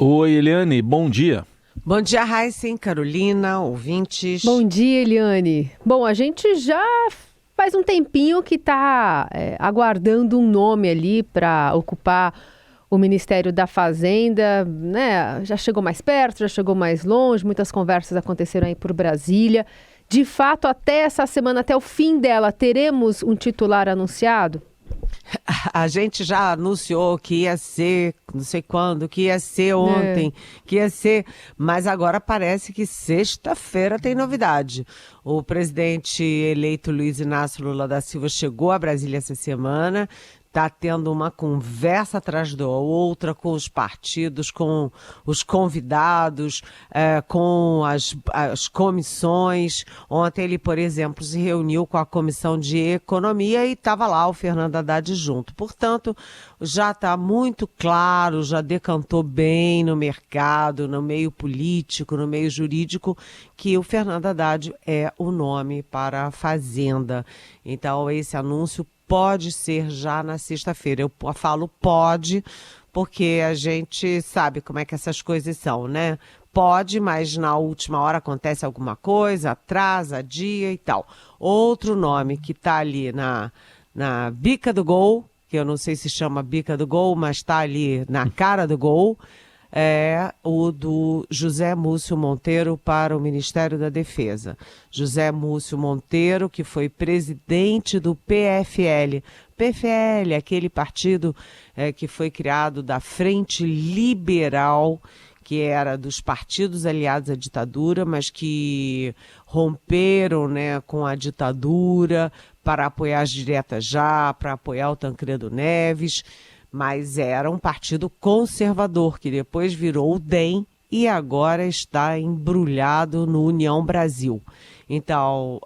Oi, Eliane, bom dia. Bom dia, Heisen, Carolina, ouvintes. Bom dia, Eliane. Bom, a gente já faz um tempinho que está aguardando um nome ali para ocupar o Ministério da Fazenda, né? Já chegou mais perto, já chegou mais longe, muitas conversas aconteceram aí por Brasília. De fato, até essa semana, até o fim dela, teremos um titular anunciado? A gente já anunciou que ia ser, não sei quando, que ia ser ontem, que ia ser... Mas agora parece que sexta-feira tem novidade. O presidente eleito Luiz Inácio Lula da Silva chegou a Brasília essa semana, está tendo uma conversa atrás da outra com os partidos, com os convidados, com as comissões. Ontem ele, por exemplo, se reuniu com a Comissão de Economia e estava lá o Fernando Haddad junto. Portanto, já está muito claro, já decantou bem no mercado, no meio político, no meio jurídico, que o Fernando Haddad é o nome para a Fazenda. Então, esse anúncio pode ser já na sexta-feira. Eu falo pode, porque a gente sabe como é que essas coisas são, né? Pode, mas na última hora acontece alguma coisa, atrasa, dia e tal. Outro nome que está ali na bica do gol, que eu não sei se chama bica do gol, mas está ali na cara do gol, é o do José Múcio Monteiro para o Ministério da Defesa. José Múcio Monteiro, que foi presidente do PFL. PFL, aquele partido que foi criado da Frente Liberal, que era dos partidos aliados à ditadura, mas que romperam, né, com a ditadura para apoiar as diretas já, para apoiar o Tancredo Neves. Mas era um partido conservador, que depois virou o DEM e agora está embrulhado no União Brasil. Então,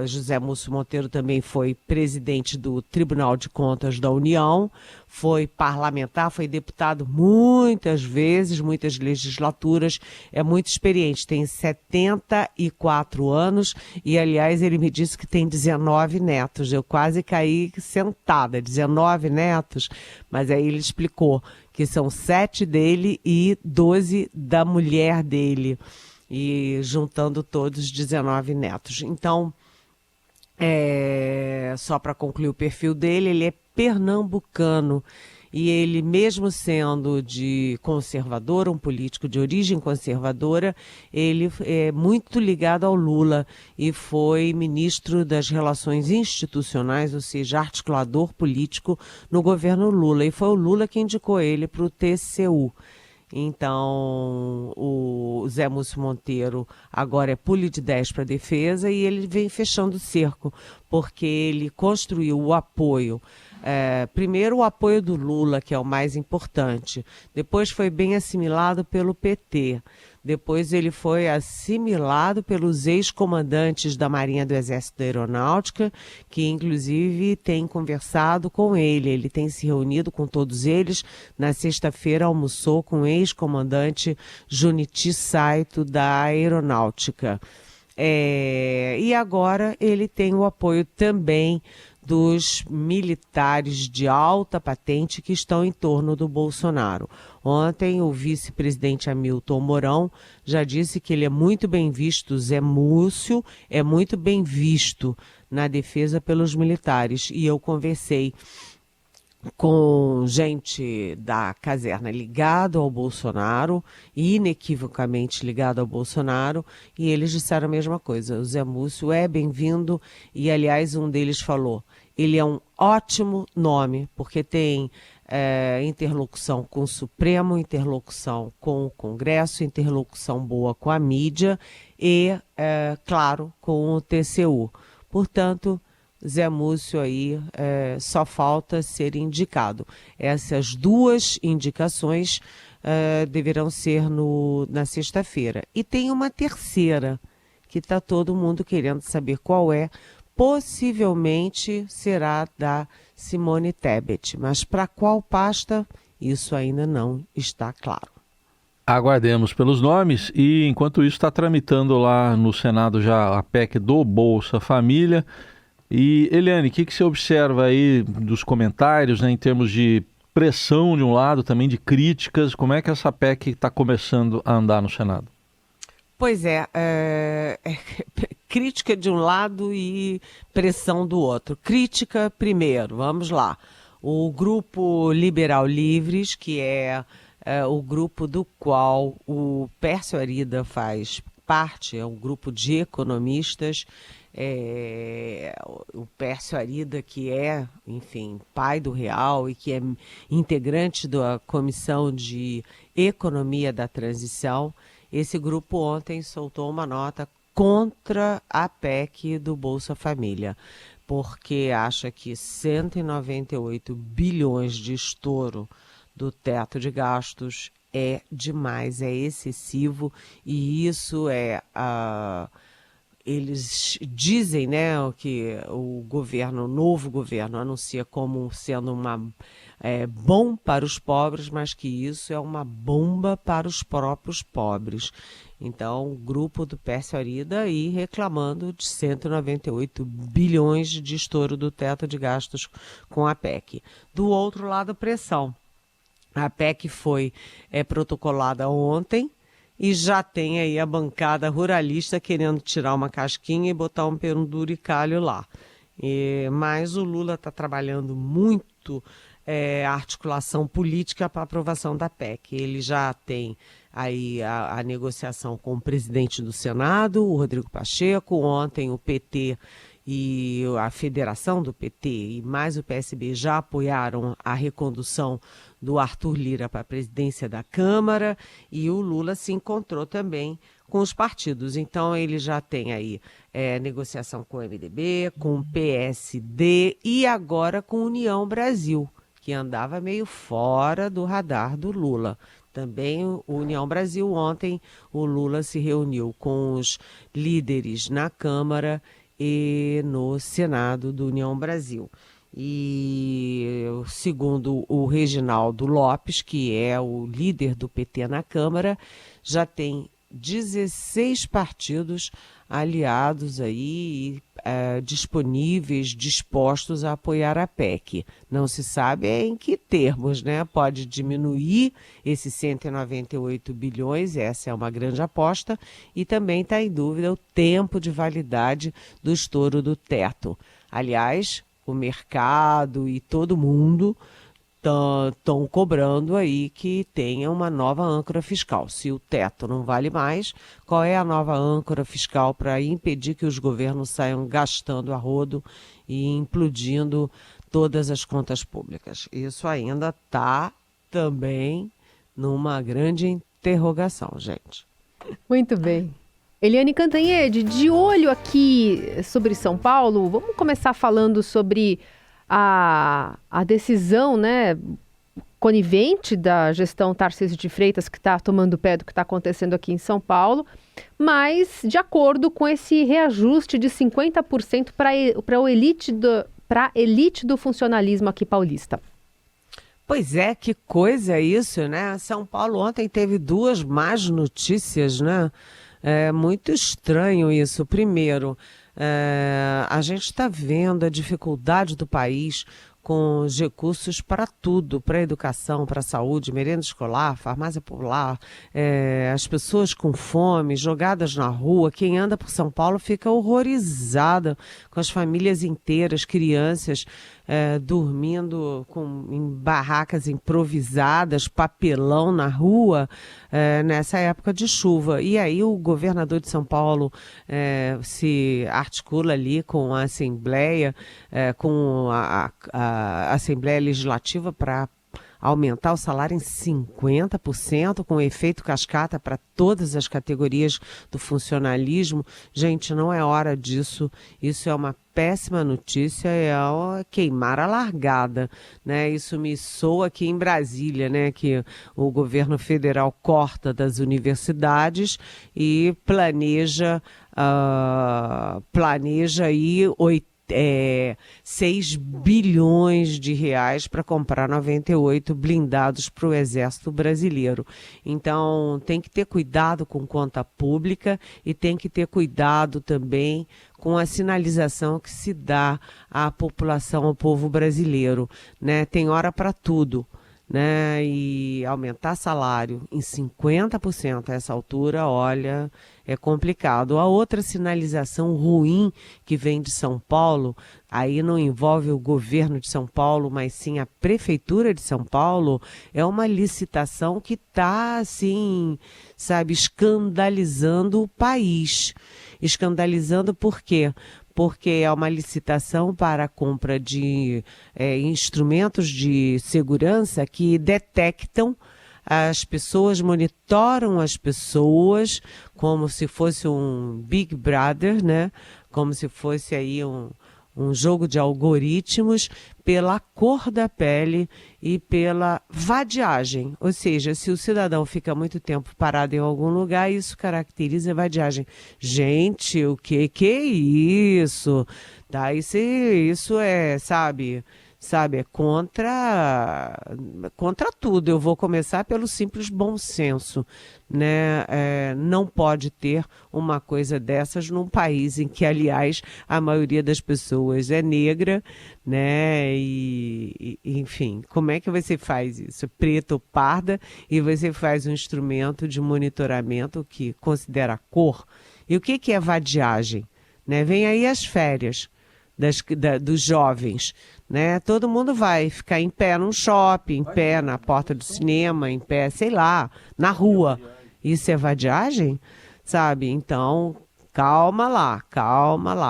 José Múcio Monteiro também foi presidente do Tribunal de Contas da União, foi parlamentar, foi deputado muitas vezes, muitas legislaturas, é muito experiente, tem 74 anos e, aliás, ele me disse que tem 19 netos. Eu quase caí sentada, 19 netos, mas aí ele explicou que são 7 dele e 12 da mulher dele. E juntando todos 19 netos. Então, só para concluir o perfil dele, ele é pernambucano e ele, mesmo sendo de conservador, um político de origem conservadora, ele é muito ligado ao Lula e foi ministro das Relações Institucionais, ou seja, articulador político no governo Lula. E foi o Lula que indicou ele para o TCU. Então, o Zé Múcio Monteiro agora é Poli-10 para a defesa e ele vem fechando o cerco, porque ele construiu o apoio. Primeiro o apoio do Lula, que é o mais importante, depois foi bem assimilado pelo PT, depois ele foi assimilado pelos ex-comandantes da Marinha, do Exército, da Aeronáutica, que inclusive tem conversado com ele tem se reunido com todos eles. Na sexta-feira almoçou com o ex-comandante Junichi Saito da Aeronáutica. E agora ele tem o apoio também dos militares de alta patente que estão em torno do Bolsonaro. Ontem, o vice-presidente Hamilton Mourão já disse que ele é muito bem visto, Zé Múcio é muito bem visto na defesa pelos militares. E eu conversei com gente da caserna ligado ao Bolsonaro, inequivocamente ligado ao Bolsonaro, e eles disseram a mesma coisa. O Zé Múcio é bem-vindo e, aliás, um deles falou, ele é um ótimo nome, porque tem interlocução com o Supremo, interlocução com o Congresso, interlocução boa com a mídia e, claro, com o TCU. Portanto, Zé Múcio aí só falta ser indicado. Essas duas indicações deverão ser na sexta-feira. E tem uma terceira, que está todo mundo querendo saber qual é. Possivelmente será da Simone Tebet, mas para qual pasta, isso ainda não está claro. Aguardemos pelos nomes e, enquanto isso, está tramitando lá no Senado já a PEC do Bolsa Família. E, Eliane, o que você observa aí dos comentários, né, em termos de pressão de um lado, também de críticas. Como é que essa PEC está começando a andar no Senado? Pois é, crítica de um lado e pressão do outro. Crítica primeiro, vamos lá. O Grupo Liberal Livres, que é o grupo do qual o Pércio Arida faz parte, é um grupo de economistas, o Pércio Arida, que é, enfim, pai do Real e que é integrante da Comissão de Economia da Transição, esse grupo ontem soltou uma nota contra a PEC do Bolsa Família, porque acha que 198 bilhões de estouro do teto de gastos é demais, é excessivo, e isso eles dizem, né, que o novo governo anuncia como sendo bom para os pobres, mas que isso é uma bomba para os próprios pobres. Então, o grupo do Pércio Arida aí reclamando de 198 bilhões de estouro do teto de gastos com a PEC. Do outro lado, pressão. A PEC foi protocolada ontem e já tem aí a bancada ruralista querendo tirar uma casquinha e botar um penduricalho lá. Mas o Lula está trabalhando muito a articulação política para aprovação da PEC. Ele já tem aí a negociação com o presidente do Senado, o Rodrigo Pacheco. Ontem o PT e a federação do PT e mais o PSB já apoiaram a recondução do Arthur Lira para a presidência da Câmara, e o Lula se encontrou também com os partidos. Então ele já tem aí negociação com o MDB, com o PSD e agora com a União Brasil, que andava meio fora do radar do Lula. Também o União Brasil, ontem o Lula se reuniu com os líderes na Câmara e no Senado do União Brasil. E segundo o Reginaldo Lopes, que é o líder do PT na Câmara, já tem 16 partidos aliados aí, disponíveis, dispostos a apoiar a PEC. Não se sabe em que termos, né? Pode diminuir esses 198 bilhões, essa é uma grande aposta, e também está em dúvida o tempo de validade do estouro do teto. Aliás, o mercado e todo mundo estão cobrando aí que tenha uma nova âncora fiscal. Se o teto não vale mais, qual é a nova âncora fiscal para impedir que os governos saiam gastando a rodo e implodindo todas as contas públicas? Isso ainda está também numa grande interrogação, gente. Muito bem. Eliane Cantanhede, de olho aqui sobre São Paulo, vamos começar falando sobre a decisão, né, conivente da gestão Tarcísio de Freitas, que está tomando pé do que está acontecendo aqui em São Paulo, mas de acordo com esse reajuste de 50% para a elite do funcionalismo aqui paulista. Pois é, que coisa isso, né? São Paulo ontem teve duas más notícias, né? É muito estranho isso. Primeiro, a gente está vendo a dificuldade do país com os recursos para tudo, para a educação, para a saúde, merenda escolar, farmácia popular, as pessoas com fome, jogadas na rua. Quem anda por São Paulo fica horrorizada com as famílias inteiras, crianças dormindo em barracas improvisadas, papelão na rua, nessa época de chuva. E aí o governador de São Paulo se articula ali com a Assembleia, com a Assembleia Legislativa para aumentar o salário em 50%, com efeito cascata para todas as categorias do funcionalismo. Gente, não é hora disso. Isso é uma péssima notícia, é queimar a largada, né? Isso me soa aqui em Brasília, né? Que o governo federal corta das universidades e planeja aí 6 bilhões de reais para comprar 98 blindados para o Exército Brasileiro. Então, tem que ter cuidado com conta pública e tem que ter cuidado também com a sinalização que se dá à população, ao povo brasileiro, né? Tem hora para tudo. né, e aumentar salário em 50% a essa altura, olha, é complicado. A outra sinalização ruim que vem de São Paulo, aí não envolve o governo de São Paulo, mas sim a prefeitura de São Paulo, é uma licitação que está, assim, sabe, escandalizando o país. Escandalizando por quê? Porque é uma licitação para a compra de instrumentos de segurança que detectam as pessoas, monitoram as pessoas como se fosse um Big Brother, né? Como se fosse aí um jogo de algoritmos pela cor da pele e pela vadiagem. Ou seja, se o cidadão fica muito tempo parado em algum lugar, isso caracteriza vadiagem. Gente, o que é isso? Tá? Isso é, sabe, é contra tudo. Eu vou começar pelo simples bom senso, né? Não pode ter uma coisa dessas num país em que, aliás, a maioria das pessoas é negra, né? E enfim, como é que você faz isso? Preta ou parda, e você faz um instrumento de monitoramento que considera a cor. E o que é vadiagem? Né? Vem aí as férias dos jovens, né? Todo mundo vai ficar em pé num shopping, em pé na porta do cinema, em pé, sei lá, na rua. Isso é vadiagem? Sabe? Então, calma lá.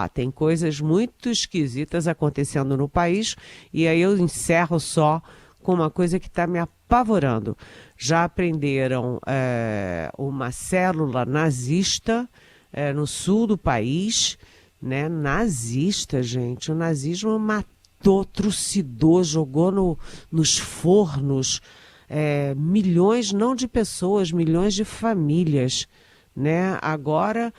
Tem coisas muito esquisitas acontecendo no país, e aí eu encerro só com uma coisa que está me apavorando. Já aprenderam uma célula nazista no sul do país, né? Nazista, gente. O nazismo matou, trucidou, jogou nos fornos milhões, não de pessoas, milhões de famílias, né? Agora,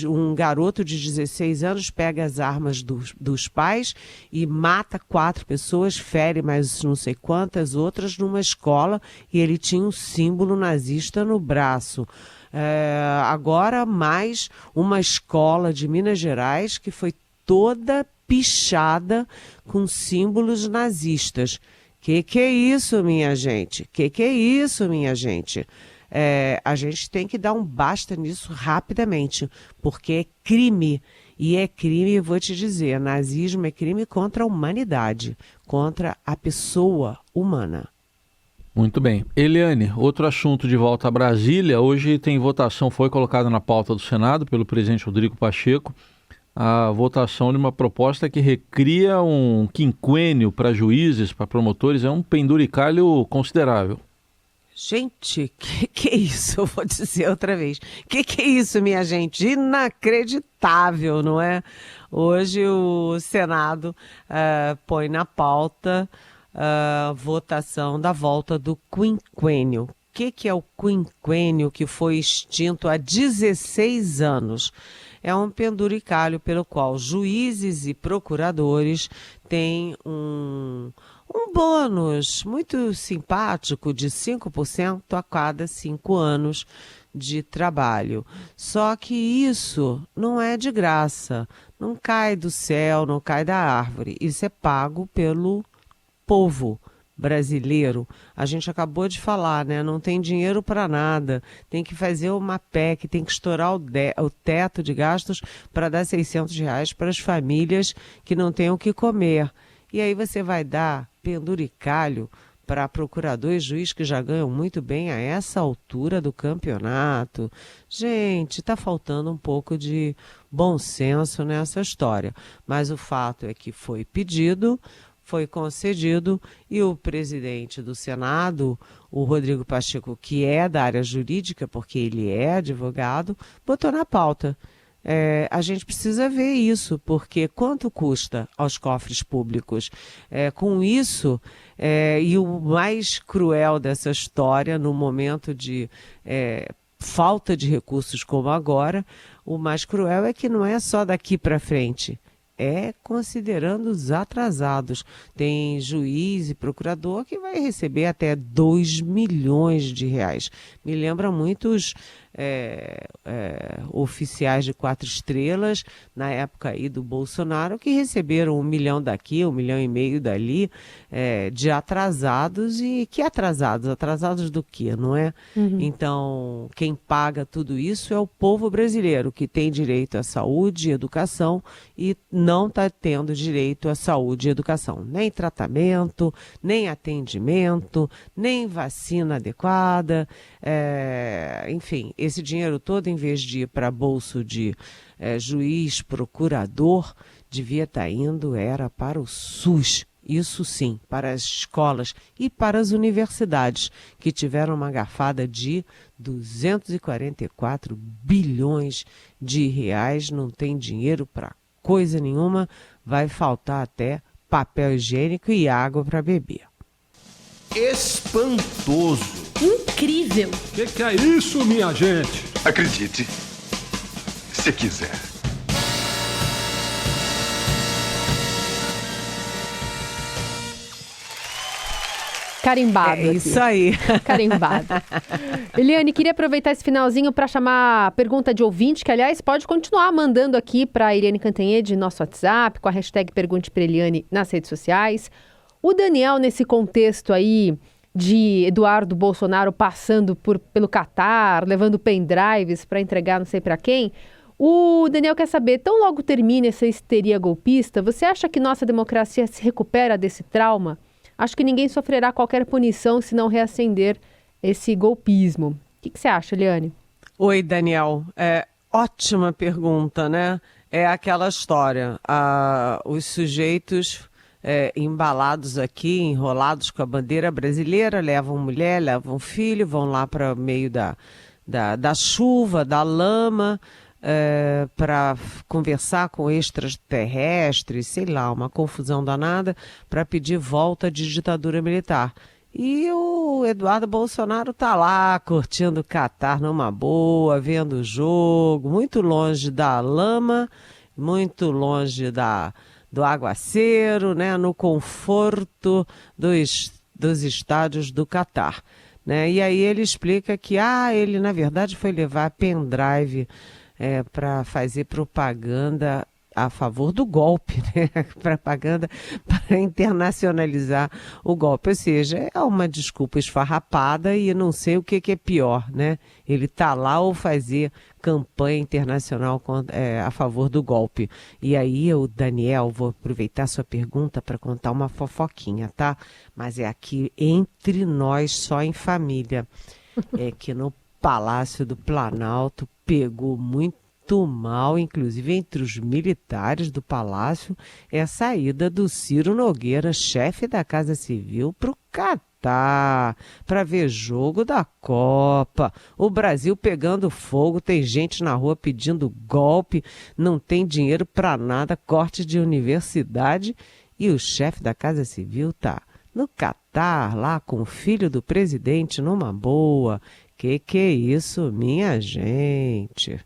um garoto de 16 anos pega as armas dos pais e mata 4 pessoas, fere mais não sei quantas outras numa escola, e ele tinha um símbolo nazista no braço. Agora mais uma escola de Minas Gerais que foi toda pichada com símbolos nazistas. Que é isso, minha gente? Que é isso, minha gente? A gente tem que dar um basta nisso rapidamente, porque é crime. E é crime, vou te dizer, nazismo é crime contra a humanidade, contra a pessoa humana. Muito bem. Eliane, outro assunto de volta a Brasília. Hoje tem votação, foi colocada na pauta do Senado pelo presidente Rodrigo Pacheco, a votação de uma proposta que recria um quinquênio para juízes, para promotores, é um penduricalho considerável. Gente, que é isso? Eu vou dizer outra vez. Que é isso, minha gente? Inacreditável, não é? Hoje o Senado põe na pauta votação da volta do quinquênio. O que é o quinquênio que foi extinto há 16 anos? É um penduricalho pelo qual juízes e procuradores têm um bônus muito simpático de 5% a cada 5 anos de trabalho. Só que isso não é de graça, não cai do céu, não cai da árvore. Isso é pago pelo povo brasileiro. A gente acabou de falar, né? Não tem dinheiro para nada. Tem que fazer uma PEC, tem que estourar o teto de gastos para dar R$600 para as famílias que não têm o que comer. E aí você vai dar penduricalho para procurador e juiz que já ganham muito bem a essa altura do campeonato. Gente, está faltando um pouco de bom senso nessa história. Mas o fato é que foi pedido, foi concedido, e o presidente do Senado, o Rodrigo Pacheco, que é da área jurídica, porque ele é advogado, botou na pauta. A gente precisa ver isso, porque quanto custa aos cofres públicos? Com isso, e o mais cruel dessa história, no momento de falta de recursos como agora, o mais cruel é que não é só daqui para frente. é considerando os atrasados. Tem juiz e procurador que vai receber até 2 milhões de reais. Me lembra muitos oficiais de 4 estrelas, na época aí do Bolsonaro, que receberam 1 milhão daqui, 1,5 milhão dali, de atrasados. E que atrasados? Atrasados do quê, não é? Então, quem paga tudo isso é o povo brasileiro, que tem direito à saúde e educação e não está tendo direito à saúde e educação. Nem tratamento, nem atendimento, nem vacina adequada, enfim, esse dinheiro todo, em vez de ir para bolso de juiz, procurador, devia estar indo, era para o SUS. Isso sim, para as escolas e para as universidades, que tiveram uma garfada de 244 bilhões de reais, não tem dinheiro para coisa nenhuma, vai faltar até papel higiênico e água para beber. Espantoso. Incrível. Que é isso, minha gente? Acredite, se quiser. Carimbado É aqui. isso aí. Carimbado. Eliane, queria aproveitar esse finalzinho para chamar a pergunta de ouvinte, que, aliás, pode continuar mandando aqui para a Irene Cantanhede, nosso WhatsApp, com a hashtag Pergunte para Eliane nas redes sociais. O Daniel, nesse contexto aí de Eduardo Bolsonaro passando pelo Catar, levando pendrives para entregar não sei para quem, o Daniel quer saber, tão logo termine essa histeria golpista, você acha que nossa democracia se recupera desse trauma? Acho que ninguém sofrerá qualquer punição se não reacender esse golpismo. O que você acha, Eliane? Oi, Daniel. Ótima pergunta, né? É aquela história. Os sujeitos embalados aqui, enrolados com a bandeira brasileira, levam mulher, levam filho, vão lá para o meio da chuva, da lama, para conversar com extraterrestres, sei lá, uma confusão danada, para pedir volta de ditadura militar. E o Eduardo Bolsonaro está lá, curtindo o Catar numa boa, vendo o jogo, muito longe da lama, muito longe do aguaceiro, né, no conforto dos estádios do Catar. Né? E aí ele explica que ele, na verdade, foi levar pendrive para fazer propaganda a favor do golpe, né? Propaganda para internacionalizar o golpe. Ou seja, é uma desculpa esfarrapada e não sei o que é pior, né? Ele está lá ou fazer campanha internacional a favor do golpe. E aí eu, Daniel, vou aproveitar sua pergunta para contar uma fofoquinha, tá? Mas é aqui entre nós, só em família. É que no Palácio do Planalto pegou muito mal, inclusive entre os militares do Palácio, é a saída do Ciro Nogueira, chefe da Casa Civil, para o Catar, para ver jogo da Copa. O Brasil pegando fogo, tem gente na rua pedindo golpe, não tem dinheiro para nada, corte de universidade, e o chefe da Casa Civil tá no Catar, lá com o filho do presidente, numa boa. Que é isso, minha gente?